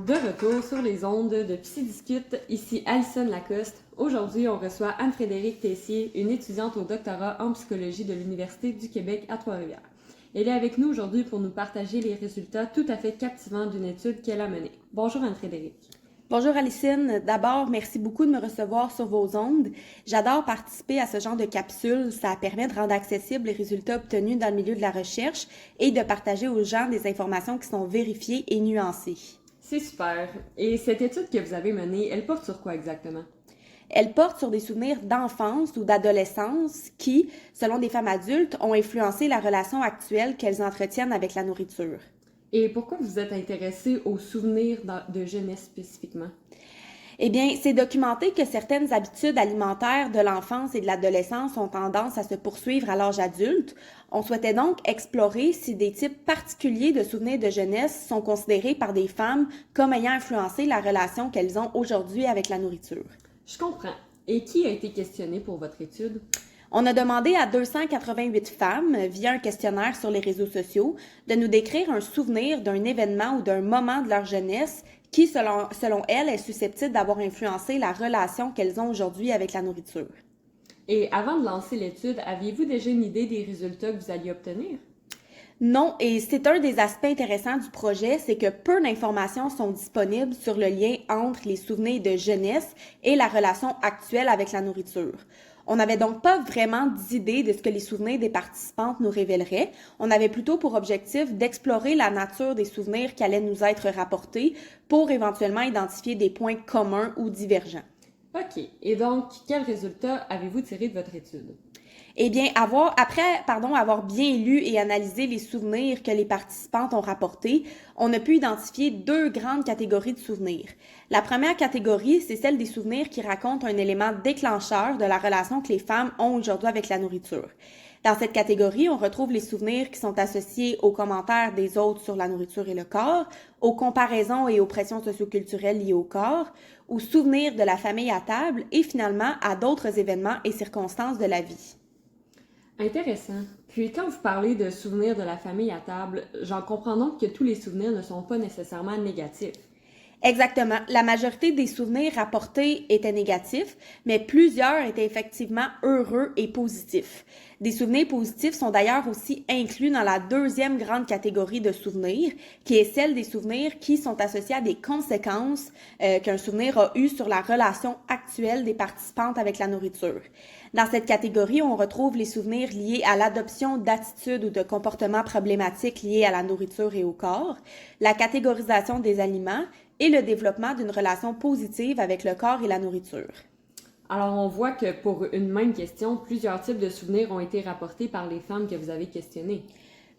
De retour sur les ondes de Psy-Discute, ici Alison Lacoste. Aujourd'hui, on reçoit Anne-Frédérique Tessier, une étudiante au doctorat en psychologie de l'Université du Québec à Trois-Rivières. Elle est avec nous aujourd'hui pour nous partager les résultats tout à fait captivants d'une étude qu'elle a menée. Bonjour Anne-Frédérique. Bonjour Alicine. D'abord, merci beaucoup de me recevoir sur vos ondes. J'adore participer à ce genre de capsules. Ça permet de rendre accessibles les résultats obtenus dans le milieu de la recherche et de partager aux gens des informations qui sont vérifiées et nuancées. C'est super. Et cette étude que vous avez menée, elle porte sur quoi exactement? Elle porte sur des souvenirs d'enfance ou d'adolescence qui, selon des femmes adultes, ont influencé la relation actuelle qu'elles entretiennent avec la nourriture. Et pourquoi vous êtes intéressée aux souvenirs de jeunesse spécifiquement? Eh bien, c'est documenté que certaines habitudes alimentaires de l'enfance et de l'adolescence ont tendance à se poursuivre à l'âge adulte. On souhaitait donc explorer si des types particuliers de souvenirs de jeunesse sont considérés par des femmes comme ayant influencé la relation qu'elles ont aujourd'hui avec la nourriture. Je comprends. Et qui a été questionné pour votre étude? On a demandé à 288 femmes, via un questionnaire sur les réseaux sociaux, de nous décrire un souvenir d'un événement ou d'un moment de leur jeunesse qui, selon elles, est susceptible d'avoir influencé la relation qu'elles ont aujourd'hui avec la nourriture. Et avant de lancer l'étude, aviez-vous déjà une idée des résultats que vous alliez obtenir? Non, et c'est un des aspects intéressants du projet, c'est que peu d'informations sont disponibles sur le lien entre les souvenirs de jeunesse et la relation actuelle avec la nourriture. On n'avait donc pas vraiment d'idée de ce que les souvenirs des participantes nous révéleraient. On avait plutôt pour objectif d'explorer la nature des souvenirs qui allaient nous être rapportés pour éventuellement identifier des points communs ou divergents. OK. Et donc, quels résultats avez-vous tiré de votre étude? Eh bien, après avoir bien lu et analysé les souvenirs que les participantes ont rapportés, on a pu identifier deux grandes catégories de souvenirs. La première catégorie, c'est celle des souvenirs qui racontent un élément déclencheur de la relation que les femmes ont aujourd'hui avec la nourriture. Dans cette catégorie, on retrouve les souvenirs qui sont associés aux commentaires des autres sur la nourriture et le corps, aux comparaisons et aux pressions socioculturelles liées au corps, aux souvenirs de la famille à table et finalement à d'autres événements et circonstances de la vie. Intéressant. Puis quand vous parlez de souvenirs de la famille à table, j'en comprends donc que tous les souvenirs ne sont pas nécessairement négatifs. Exactement. La majorité des souvenirs rapportés étaient négatifs, mais plusieurs étaient effectivement heureux et positifs. Des souvenirs positifs sont d'ailleurs aussi inclus dans la deuxième grande catégorie de souvenirs, qui est celle des souvenirs qui sont associés à des conséquences qu'un souvenir a eues sur la relation actuelle des participantes avec la nourriture. Dans cette catégorie, on retrouve les souvenirs liés à l'adoption d'attitudes ou de comportements problématiques liés à la nourriture et au corps, la catégorisation des aliments et le développement d'une relation positive avec le corps et la nourriture. Alors on voit que pour une même question, plusieurs types de souvenirs ont été rapportés par les femmes que vous avez questionnées.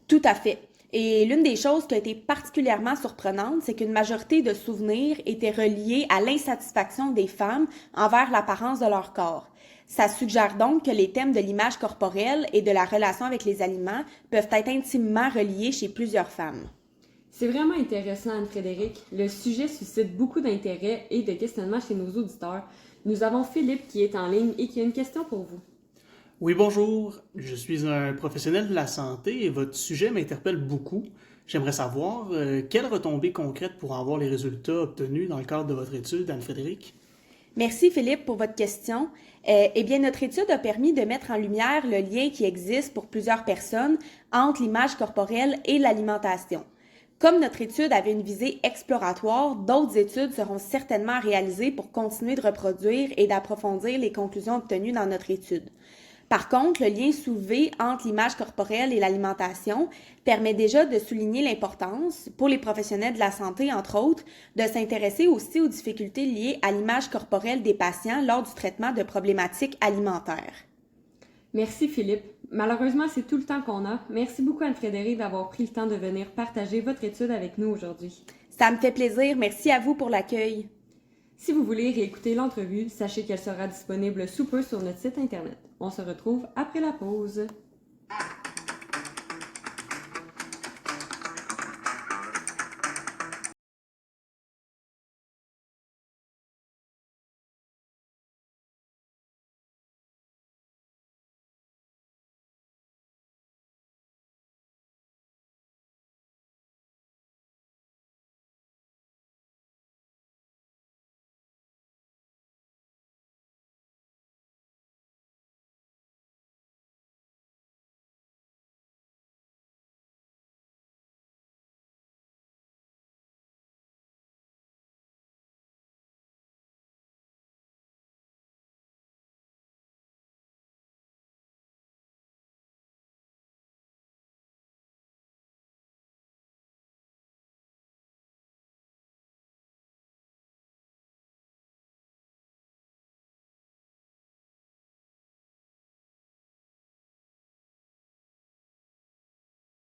Tout à fait. Et l'une des choses qui a été particulièrement surprenante, c'est qu'une majorité de souvenirs étaient reliés à l'insatisfaction des femmes envers l'apparence de leur corps. Ça suggère donc que les thèmes de l'image corporelle et de la relation avec les aliments peuvent être intimement reliés chez plusieurs femmes. C'est vraiment intéressant, Anne-Frédérique. Le sujet suscite beaucoup d'intérêt et de questionnements chez nos auditeurs. Nous avons Philippe qui est en ligne et qui a une question pour vous. Oui, bonjour. Je suis un professionnel de la santé et votre sujet m'interpelle beaucoup. J'aimerais savoir quelles retombées concrètes pourront avoir les résultats obtenus dans le cadre de votre étude, Anne-Frédérique? Merci Philippe pour votre question. Eh bien, notre étude a permis de mettre en lumière le lien qui existe pour plusieurs personnes entre l'image corporelle et l'alimentation. Comme notre étude avait une visée exploratoire, d'autres études seront certainement réalisées pour continuer de reproduire et d'approfondir les conclusions obtenues dans notre étude. Par contre, le lien soulevé entre l'image corporelle et l'alimentation permet déjà de souligner l'importance, pour les professionnels de la santé entre autres, de s'intéresser aussi aux difficultés liées à l'image corporelle des patients lors du traitement de problématiques alimentaires. Merci Philippe. Malheureusement, c'est tout le temps qu'on a. Merci beaucoup Anne-Frédérique d'avoir pris le temps de venir partager votre étude avec nous aujourd'hui. Ça me fait plaisir. Merci à vous pour l'accueil. Si vous voulez réécouter l'entrevue, sachez qu'elle sera disponible sous peu sur notre site internet. On se retrouve après la pause.